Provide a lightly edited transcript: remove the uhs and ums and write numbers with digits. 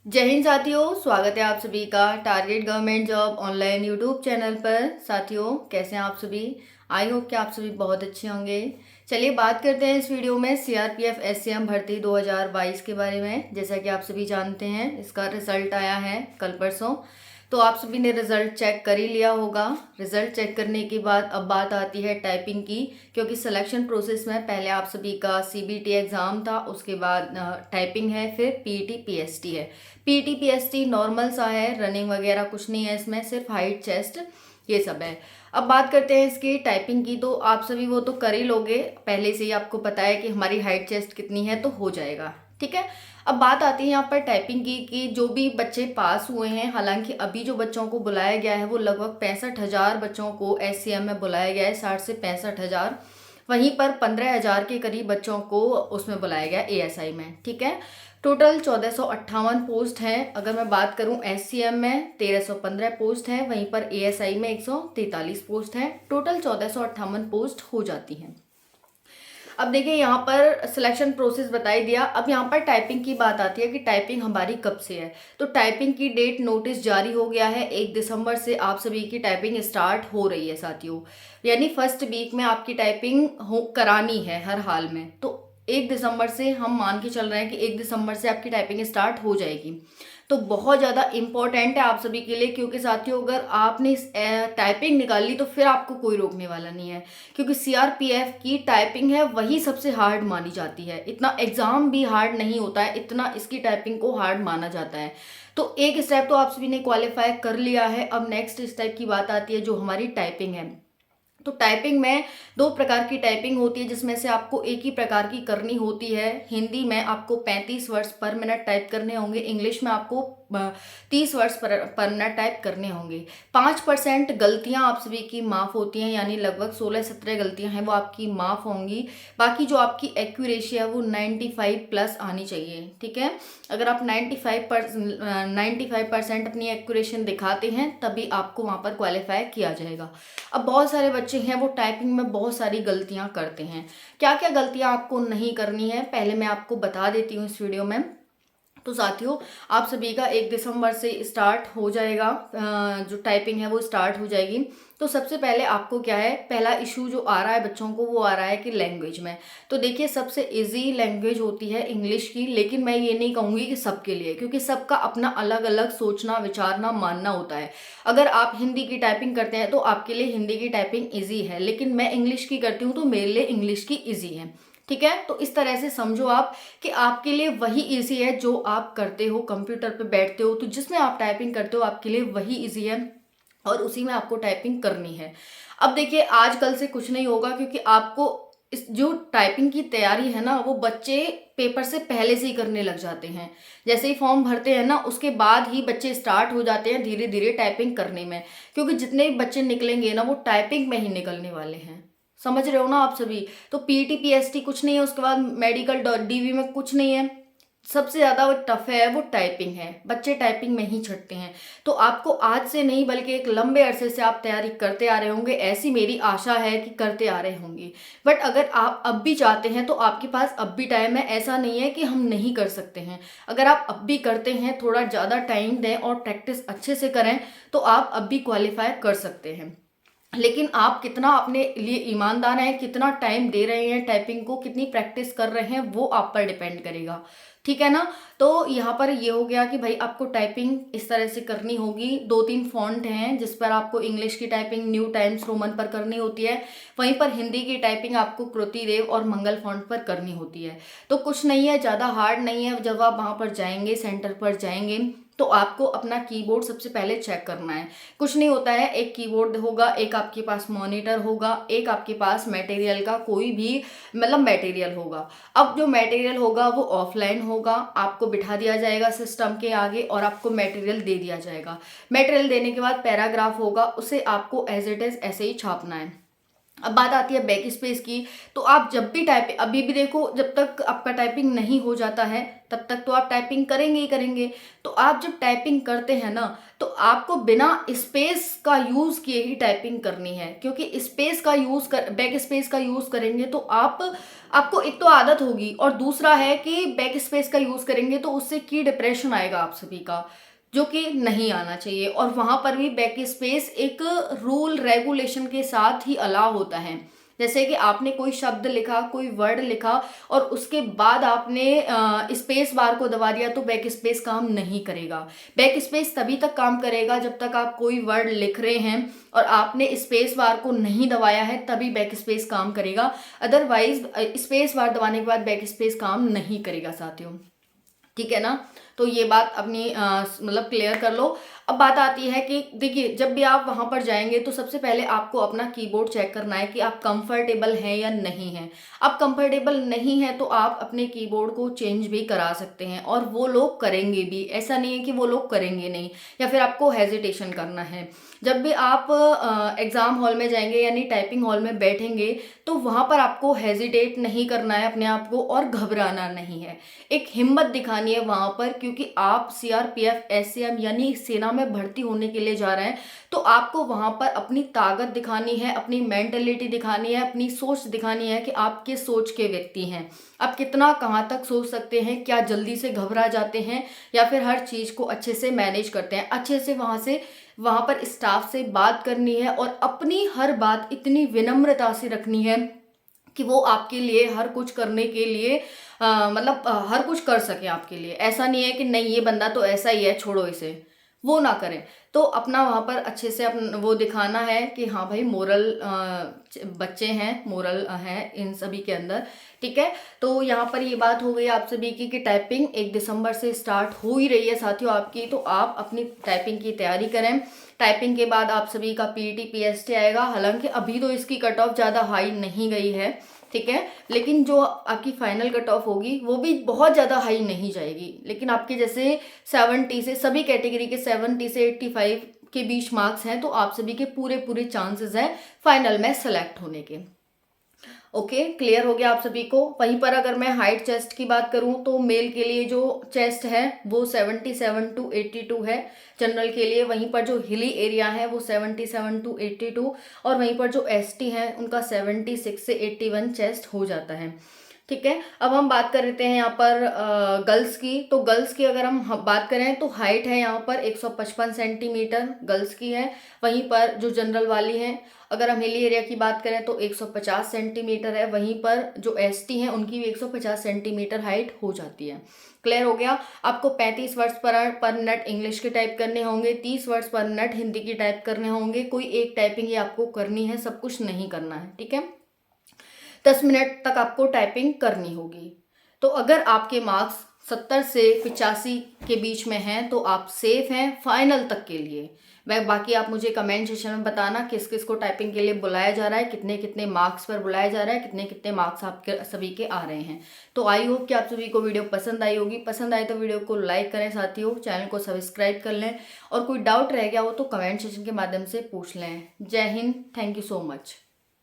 जय हिंद साथियों, स्वागत है आप सभी का target government job online YouTube channel पर। साथियों, कैसे हैं आप सभी? आई होप कि आप सभी बहुत अच्छे होंगे। चलिए बात करते हैं इस वीडियो में सीआरपीएफ एससीएम भर्ती 2022 के बारे में। जैसा कि आप सभी जानते हैं, इसका रिजल्ट आया है कल परसों। तो आप सभी ने रिजल्ट चेक कर ही लिया होगा। रिजल्ट चेक करने के बाद अब बात आती है टाइपिंग की, क्योंकि सिलेक्शन प्रोसेस में पहले आप सभी का सीबीटी एग्ज़ाम था, उसके बाद टाइपिंग है, फिर पीटी पीएसटी है। पीटी पीएसटी नॉर्मल सा है, रनिंग वगैरह कुछ नहीं है इसमें, सिर्फ हाइट चेस्ट ये सब है। अब बात करते हैं इसकी टाइपिंग की, तो आप सभी वो तो कर ही लोगे, पहले से ही आपको पता है कि हमारी हाइट चेस्ट कितनी है, तो हो जाएगा। ठीक है। अब बात आती है यहाँ पर टाइपिंग की कि जो भी बच्चे पास हुए हैं, हालांकि अभी जो बच्चों को बुलाया गया है वो लगभग 65,000 बच्चों को एससीएम में बुलाया गया है, 60 से 65,000। वहीं पर 15,000 के करीब बच्चों को उसमें बुलाया गया एएसआई में। ठीक है। टोटल 1458 पोस्ट हैं। अगर मैं बात करूं एससीएम में 1315 पोस्ट हैं, वहीं पर एएसआई में 143 पोस्ट हैं। टोटल 1458 पोस्ट हो जाती हैं। अब देखिए यहाँ पर सिलेक्शन प्रोसेस बताई दिया। अब यहाँ पर टाइपिंग की बात आती है कि टाइपिंग हमारी कब से है। तो टाइपिंग की डेट नोटिस जारी हो गया है, 1 दिसंबर से आप सभी की टाइपिंग स्टार्ट हो रही है साथियों। यानी फर्स्ट वीक में आपकी टाइपिंग हो करानी है हर हाल में। तो 1 दिसंबर से हम मान के चल रहे हैं कि 1 दिसंबर से आपकी टाइपिंग स्टार्ट हो जाएगी। तो बहुत ज़्यादा इम्पोर्टेंट है आप सभी के लिए, क्योंकि साथियों अगर आपने टाइपिंग निकाल ली तो फिर आपको कोई रोकने वाला नहीं है। क्योंकि सीआरपीएफ की टाइपिंग है वही सबसे हार्ड मानी जाती है। इतना एग्जाम भी हार्ड नहीं होता है, इतना इसकी टाइपिंग को हार्ड माना जाता है। तो एक स्टेप तो आप सभी ने क्वालिफाई कर लिया है। अब नेक्स्ट स्टेप की बात आती है जो हमारी टाइपिंग है। तो टाइपिंग में 2 प्रकार की टाइपिंग होती है, जिसमें से आपको एक ही प्रकार की करनी होती है। हिंदी में आपको 35 वर्ड्स पर मिनट टाइप करने होंगे, इंग्लिश में आपको 30 वर्ड्स पर मिनट टाइप करने होंगे। 5% गलतियां आप सभी की माफ़ होती हैं, यानी लगभग 16-17 गलतियां हैं वो आपकी माफ़ होंगी। बाकी जो आपकी एक्यूरेसी है वो 95 प्लस आनी चाहिए। ठीक है। अगर आप 95% अपनी एक्यूरेशन दिखाते हैं तभी आपको वहाँ पर क्वालिफाई किया जाएगा। अब बहुत सारे बच्चे हैं वो टाइपिंग में बहुत सारी गलतियां करते हैं। क्या क्या गलतियां आपको नहीं करनी है पहले मैं आपको बता देती हूँ इस वीडियो में। तो साथियों, आप सभी का 1 दिसंबर से स्टार्ट हो जाएगा, जो टाइपिंग है वो स्टार्ट हो जाएगी। तो सबसे पहले आपको क्या है, पहला इशू जो आ रहा है बच्चों को वो आ रहा है कि लैंग्वेज में। तो देखिए सबसे इजी लैंग्वेज होती है इंग्लिश की, लेकिन मैं ये नहीं कहूँगी कि सबके लिए, क्योंकि सबका अपना अलग अलग सोचना विचारना मानना होता है। अगर आप हिंदी की टाइपिंग करते हैं तो आपके लिए हिंदी की टाइपिंग ईजी है, लेकिन मैं इंग्लिश की करती हूँ तो मेरे लिए इंग्लिश की ईजी है। ठीक है। तो इस तरह से समझो आप कि आपके लिए वही इजी है जो आप करते हो, कंप्यूटर पे बैठते हो तो जिसमें आप टाइपिंग करते हो आपके लिए वही इजी है और उसी में आपको टाइपिंग करनी है। अब देखिए आजकल से कुछ नहीं होगा, क्योंकि आपको इस जो टाइपिंग की तैयारी है ना वो बच्चे पेपर से पहले से ही करने लग जाते हैं। जैसे ही फॉर्म भरते हैं ना उसके बाद ही बच्चे स्टार्ट हो जाते हैं धीरे धीरे टाइपिंग करने में, क्योंकि जितने भी बच्चे निकलेंगे ना वो टाइपिंग में ही निकलने वाले हैं। समझ रहे हो ना आप सभी? तो पीटी पीएसटी कुछ नहीं है, उसके बाद मेडिकल डीवी में कुछ नहीं है। सबसे ज़्यादा वो टफ है वो टाइपिंग है, बच्चे टाइपिंग में ही छटते हैं। तो आपको आज से नहीं बल्कि एक लंबे अरसे से आप तैयारी करते आ रहे होंगे, ऐसी मेरी आशा है कि करते आ रहे होंगे। बट अगर आप अब भी चाहते हैं तो आपके पास अब भी टाइम है, ऐसा नहीं है कि हम नहीं कर सकते हैं। अगर आप अब भी करते हैं, थोड़ा ज़्यादा टाइम दें और प्रैक्टिस अच्छे से करें तो आप अब भी क्वालिफाई कर सकते हैं। लेकिन आप कितना अपने लिए ईमानदार हैं, कितना टाइम दे रहे हैं टाइपिंग को, कितनी प्रैक्टिस कर रहे हैं वो आप पर डिपेंड करेगा। ठीक है ना। तो यहाँ पर ये हो गया कि भाई आपको टाइपिंग इस तरह से करनी होगी। 2-3 फॉन्ट हैं जिस पर आपको इंग्लिश की टाइपिंग न्यू टाइम्स रोमन पर करनी होती है, वहीं पर हिंदी की टाइपिंग आपको कृतिदेव और मंगल फॉन्ट पर करनी होती है। तो कुछ नहीं है, ज़्यादा हार्ड नहीं है। जब आप वहाँ पर जाएंगे, सेंटर पर जाएंगे, तो आपको अपना कीबोर्ड सबसे पहले चेक करना है। कुछ नहीं होता है, एक कीबोर्ड होगा, एक आपके पास मॉनिटर होगा, एक आपके पास मटेरियल का कोई भी मतलब मटेरियल होगा। अब जो मटेरियल होगा वो ऑफलाइन होगा, आपको बिठा दिया जाएगा सिस्टम के आगे और आपको मटेरियल दे दिया जाएगा। मटेरियल देने के बाद पैराग्राफ होगा, उसे आपको एज इट इज ऐसे ही छापना है। अब बात आती है बैक स्पेस की। तो आप जब भी टाइप अभी भी देखो, जब तक आपका टाइपिंग नहीं हो जाता है तब तक तो आप टाइपिंग करेंगे ही करेंगे। तो आप जब टाइपिंग करते हैं ना, तो आपको बिना स्पेस का यूज़ किए ही टाइपिंग करनी है, क्योंकि स्पेस का यूज़ कर बैक स्पेस का यूज़ करेंगे तो आपको एक तो आदत होगी, और दूसरा है कि बैक स्पेस का यूज़ करेंगे तो उससे की डिप्रेशन आएगा आप सभी का, जो कि नहीं आना चाहिए। और वहाँ पर भी बैक स्पेस एक रूल रेगुलेशन के साथ ही अलाउ होता है। जैसे कि आपने कोई शब्द लिखा, कोई वर्ड लिखा, और उसके बाद आपने स्पेस बार को दबा दिया, तो बैक स्पेस काम नहीं करेगा। बैक स्पेस तभी तक काम करेगा जब तक आप कोई वर्ड लिख रहे हैं और आपने स्पेस बार को नहीं दबाया है, तभी बैक स्पेस काम करेगा। अदरवाइज स्पेस बार दबाने के बाद बैक स्पेस काम नहीं करेगा साथियों। ठीक है ना। तो ये बात अपनी मतलब क्लियर कर लो। अब बात आती है कि देखिए, जब भी आप वहां पर जाएंगे तो सबसे पहले आपको अपना कीबोर्ड चेक करना है कि आप कंफर्टेबल हैं या नहीं हैं। आप कंफर्टेबल नहीं है तो आप अपने कीबोर्ड को चेंज भी करा सकते हैं, और वो लोग करेंगे भी। ऐसा नहीं है कि वो लोग करेंगे नहीं, या फिर आपको हेजिटेशन करना है। जब भी आप एग्जाम हॉल में जाएंगे यानी टाइपिंग हॉल में बैठेंगे, तो वहां पर आपको हेजिटेट नहीं करना है अपने आप को, और घबराना नहीं है। एक हिम्मत दिखानी है वहां पर, क्योंकि आप सीआरपीएफ एसएएम यानी सेना में भर्ती होने के लिए जा रहे हैं। तो आपको वहां पर अपनी ताकत दिखानी है, अपनी मेंटेलिटी दिखानी है, अपनी सोच दिखानी है कि आप किस सोच के व्यक्ति हैं। आप कितना कहाँ तक सोच सकते हैं, क्या जल्दी से घबरा जाते हैं, या फिर हर चीज को अच्छे से मैनेज करते हैं। अच्छे से वहां पर स्टाफ से बात करनी है, और अपनी हर बात इतनी विनम्रता से रखनी है कि वो आपके लिए हर कुछ करने के लिए हर कुछ कर सके आपके लिए। ऐसा नहीं है कि नहीं ये बंदा तो ऐसा ही है, छोड़ो इसे, वो ना करें। तो अपना वहाँ पर अच्छे से वो दिखाना है कि हाँ भाई मोरल बच्चे हैं, मोरल हैं इन सभी के अंदर। ठीक है। तो यहाँ पर ये बात हो गई आप सभी की कि टाइपिंग 1 दिसंबर से स्टार्ट हो ही रही है साथियों आपकी। तो आप अपनी टाइपिंग की तैयारी करें। टाइपिंग के बाद आप सभी का पीईटी पीएसटी आएगा। हालांकि अभी तो इसकी कट ऑफ ज़्यादा हाई नहीं गई है, ठीक है, लेकिन जो आपकी फाइनल कट ऑफ होगी वो भी बहुत ज़्यादा हाई नहीं जाएगी। लेकिन आपके जैसे 70 से, सभी कैटेगरी के 70 से 85 के बीच मार्क्स हैं, तो आप सभी के पूरे पूरे चांसेस हैं फाइनल में सेलेक्ट होने के। ओके, क्लियर हो गया आप सभी को। वहीं पर अगर मैं हाइट चेस्ट की बात करूं तो मेल के लिए जो चेस्ट है वो 77 to 82 है जनरल के लिए। वहीं पर जो हिली एरिया है वो 77 to 82, और वहीं पर जो एसटी है उनका 76 से 81 चेस्ट हो जाता है। ठीक है। अब हम बात कर लेते हैं यहाँ पर गर्ल्स की। तो गर्ल्स की अगर हम बात करें तो हाइट है यहाँ पर 155 सेंटीमीटर गर्ल्स की है। वहीं पर जो जनरल वाली है, अगर हम हिली एरिया की बात करें तो 150 सेंटीमीटर है। वहीं पर जो एसटी हैं उनकी भी 150 सेंटीमीटर हाइट हो जाती है। क्लियर हो गया। आपको 35 वर्ड्स पर मिनट इंग्लिश के टाइप करने होंगे, 30 वर्ड्स पर मिनट हिंदी की टाइप करने होंगे। कोई एक टाइपिंग ही आपको करनी है, सब कुछ नहीं करना है। ठीक है। 10 मिनट तक आपको टाइपिंग करनी होगी। तो अगर आपके मार्क्स 70 से 85 के बीच में हैं तो आप सेफ हैं फाइनल तक के लिए। मैं बाकी आप मुझे कमेंट सेक्शन में बताना किस किस को टाइपिंग के लिए बुलाया जा रहा है, कितने कितने मार्क्स पर बुलाया जा रहा है, कितने कितने मार्क्स आपके सभी के आ रहे हैं। तो आई होप कि आप सभी को वीडियो पसंद आई होगी। पसंद आई तो वीडियो को लाइक करें साथियों, चैनल को सब्सक्राइब कर लें, और कोई डाउट रह गया हो तो कमेंट सेक्शन के माध्यम से पूछ लें। जय Hind, thank you so much.